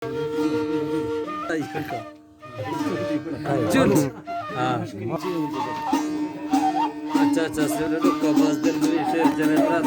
अच्छा अच्छा सर लोग बस दिन में शेर जने रात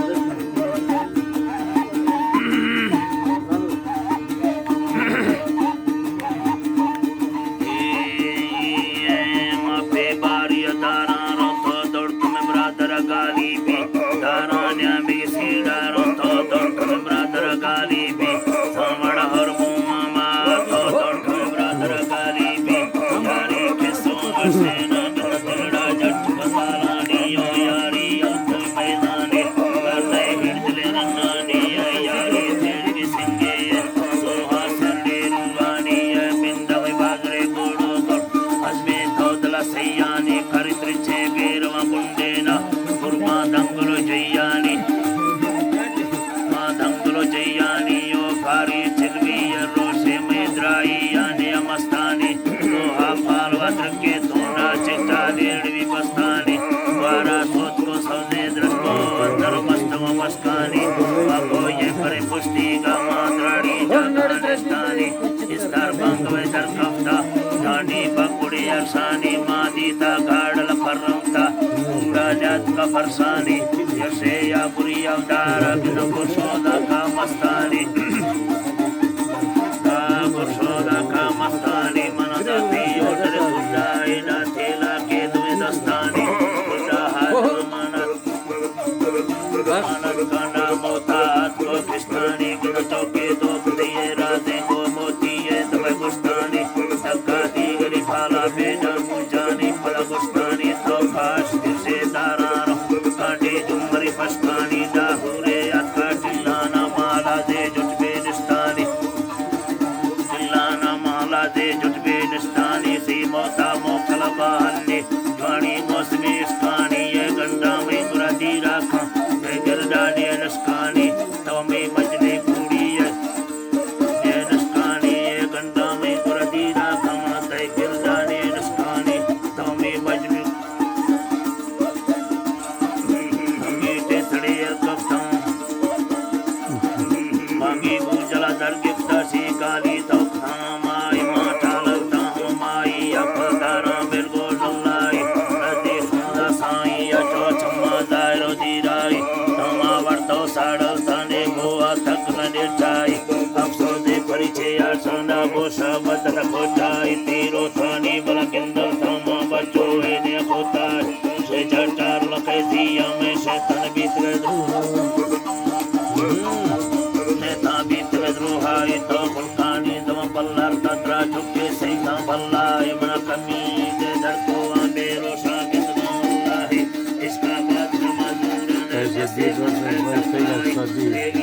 Farsani, Yasea Puriya Dara, Kursoda Kamastani, Kursoda Kamastani, Manadati, Yoder Sudai, Natila Kedu Dastani, Manat Kanda Motat, Kristani, Gutoke, Dopiera, Dengo Moti, Tabagustani, Takati, Garifala, Veda, Mujani, Palagustani, Topash, Sedara. Pastani dahure akatillana mala de jutbedistani illana mala de jutbedistani si mota mokalabahanni jwani mosmi iskani ye ganda me muradi rakha ye gardani naskani tawme majne kudi ye naskani ye ganda me muradi rakha mata gardani naskani tawme majne Hey,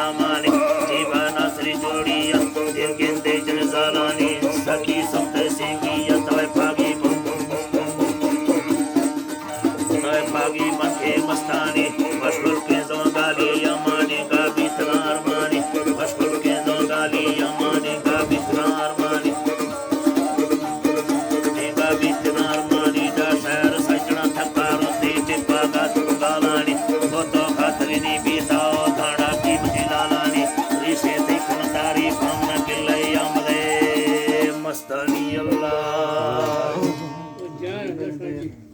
नामानि जीवनाश्री जोड़िया दीर्घेंद्रे जनजालानि सखी संत सेविया तवै भागी मनखे मस्तानि